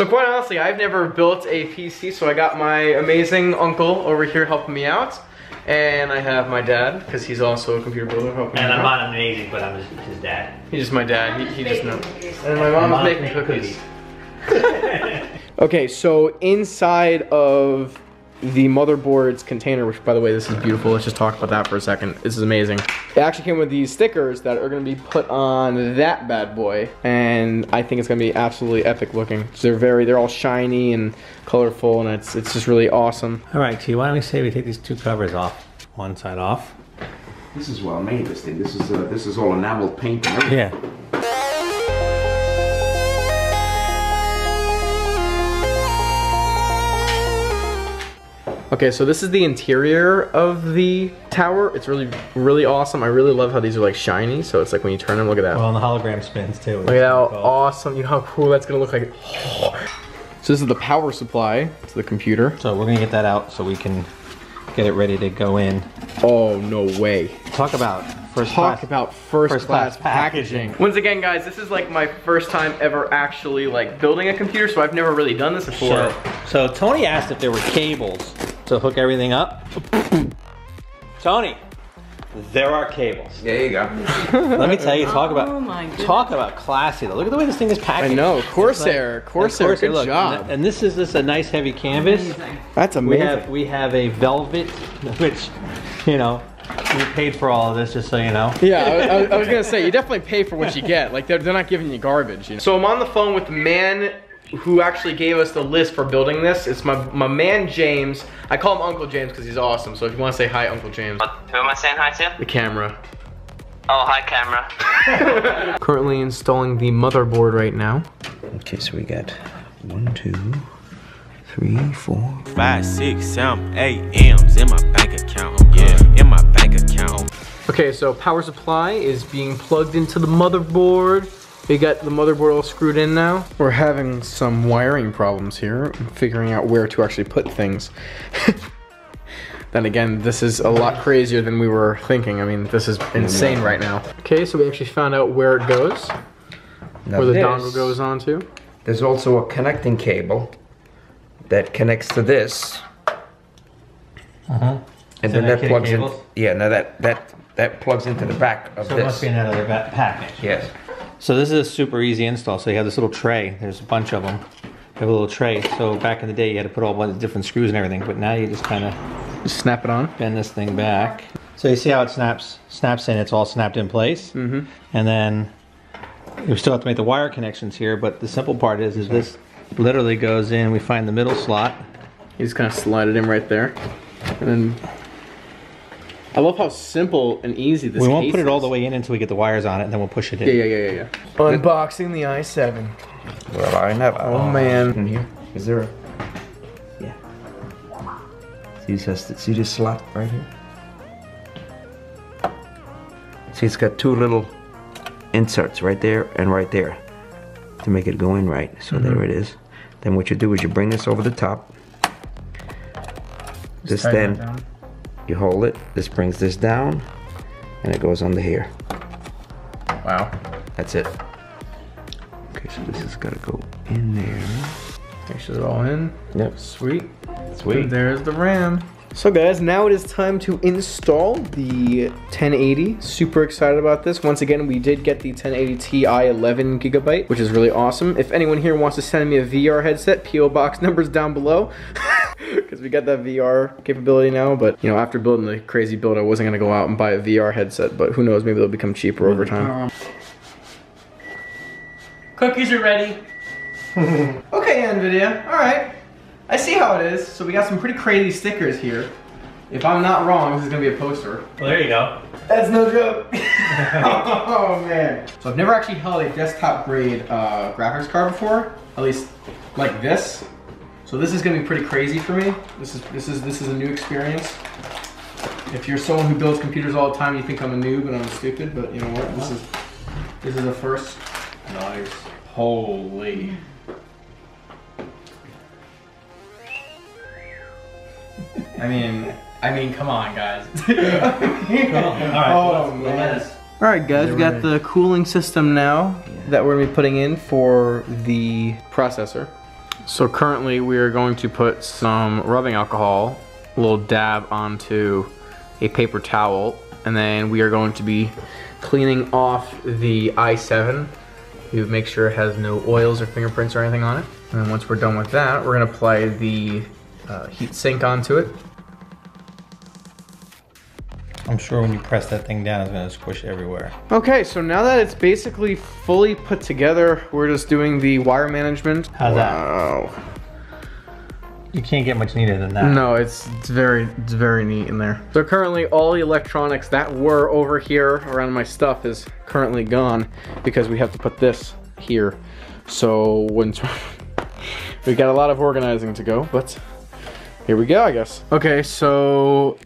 So quite honestly, I've never built a PC, so I got my amazing uncle over here helping me out. And I have my dad, because he's also a computer builder helping me out. And I'm not amazing, but I'm his dad. He's just my dad, he just knows. And my mom's making cookies. Okay, so inside of the motherboard's container, which by the way, this is beautiful. Let's just talk about that for a second. This is amazing. It actually came with these stickers that are gonna be put on that bad boy. And I think it's gonna be absolutely epic looking. So they're all shiny and colorful, and it's just really awesome. All right, T, why don't we say we take these two covers off? One side off. This is well made, this thing. This is all enameled paint and everything. Yeah. Okay, so this is the interior of the tower. It's really, really awesome. I really love how these are like shiny. So it's like when you turn them, look at that. Well, and the hologram spins too. Look at how awesome, you know how cool that's gonna look like. So this is the power supply to the computer. So we're gonna get that out so we can get it ready to go in. Oh, no way. Talk about first class packaging. Once again, guys, this is like my first time ever actually like building a computer, so I've never really done this before. So Tony asked if there were cables to hook everything up. Tony, there are cables. There you go. Let me tell you, talk about classy though. Look at the way this thing is packaged. I know, Corsair, good look, job. And this is just a nice heavy canvas. That's amazing. We have a velvet, which, you know, we paid for all of this, just so you know. Yeah, I was gonna say, you definitely pay for what you get. Like, they're not giving you garbage. You know? So I'm on the phone with the man who actually gave us the list for building this. It's my man James. I call him Uncle James because he's awesome. So if you want to say hi, Uncle James. Who am I saying hi to? The camera. Oh, hi camera. Currently installing the motherboard right now. Okay, so we got 1, 2, 3, 4, 5, 6, 7, 8 M's in my bank account. Yeah, in my bank account. Okay, so power supply is being plugged into the motherboard. We got the motherboard all screwed in now. We're having some wiring problems here, figuring out where to actually put things. Then again, this is a lot crazier than we were thinking. I mean, this is insane right now. Okay, so we actually found out where it goes, where the dongle goes onto. There's also a connecting cable that connects to this. And then that plugs in. Yeah, now that plugs into the back of this. So it must be another package. Yes. So this is a super easy install. So you have this little tray. There's a bunch of them. You have a little tray. So back in the day, you had to put all bunch of different screws and everything. But now you just kind of snap it on. Bend this thing back. So you see how it snaps in. It's all snapped in place. And then you still have to make the wire connections here. But the simple part is this literally goes in. We find the middle slot. You just kind of slide it in right there, and then. I love how simple and easy this is. We won't put it all the way in until we get the wires on it, and then we'll push it in. Yeah. Unboxing the i7. Well, I never. Oh man. In here, is there a? Yeah. See this slot right here? See, it's got two little inserts right there and right there to make it go in right. So there it is. Then what you do is you bring this over the top. This then. You hold it, this brings this down, and it goes under here. Wow. That's it. Okay, so this has got to go in there. Make sure they're all in. Yep. Sweet. And there's the RAM. So guys, now it is time to install the 1080. Super excited about this. Once again, we did get the 1080 Ti 11 gigabyte, which is really awesome. If anyone here wants to send me a VR headset, PO box numbers down below. Because we got that VR capability now, but you know, after building the crazy build, I wasn't gonna go out and buy a VR headset, but who knows, maybe they'll become cheaper over time. Cookies are ready. Okay, NVIDIA, all right. I see how it is. So we got some pretty crazy stickers here. If I'm not wrong, this is gonna be a poster. Well, there you go. That's no joke. Oh man. So I've never actually held a desktop grade graphics card before, at least like this. So this is gonna be pretty crazy for me. This is a new experience. If you're someone who builds computers all the time, you think I'm a noob and I'm stupid, but you know what? This is a first. Nice. Holy. I mean, come on, guys. All right, guys, we got the cooling system now that we're gonna be putting in for the processor. So currently we are going to put some rubbing alcohol, a little dab onto a paper towel, and then we are going to be cleaning off the i7 to make sure it has no oils or fingerprints or anything on it. And then once we're done with that, we're gonna apply the heat sink onto it. I'm sure when you press that thing down, it's gonna squish everywhere. Okay, so now that it's basically fully put together, we're just doing the wire management. How's that? Wow. You can't get much neater than that. No, it's very neat in there. So currently all the electronics that were over here around my stuff is currently gone because we have to put this here. So once we got a lot of organizing to go, but here we go, I guess. Okay, so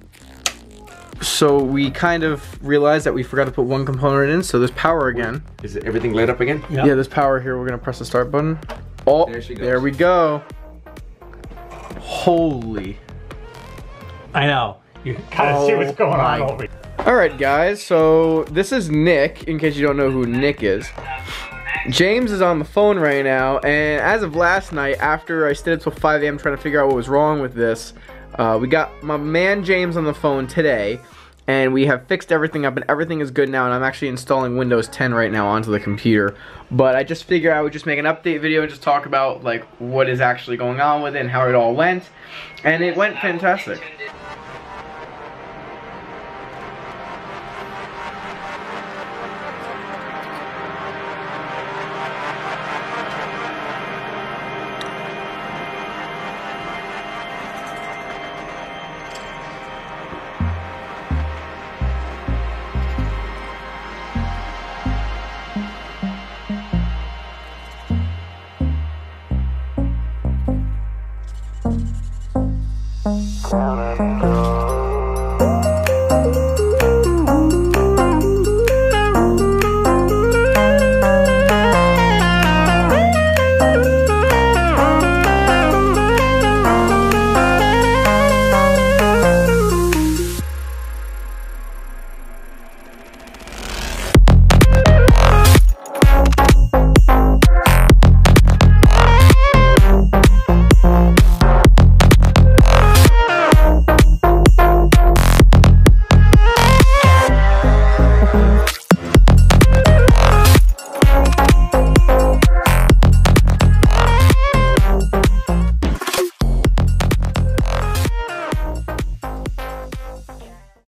we kind of realized that we forgot to put one component in, so there's power again. Is everything lit up again? Yep. Yeah, there's power here. We're gonna press the start button. Oh, There she goes. there we go. Holy. I know. You gotta see what's going on over here. Alright guys, so this is Nick, in case you don't know who Nick is. James is on the phone right now, and as of last night, after I stayed up till 5 a.m. trying to figure out what was wrong with this, we got my man James on the phone today, and we have fixed everything up and everything is good now, and I'm actually installing Windows 10 right now onto the computer. But I just figured I would just make an update video and just talk about like what is actually going on with it and how it all went, and it went fantastic.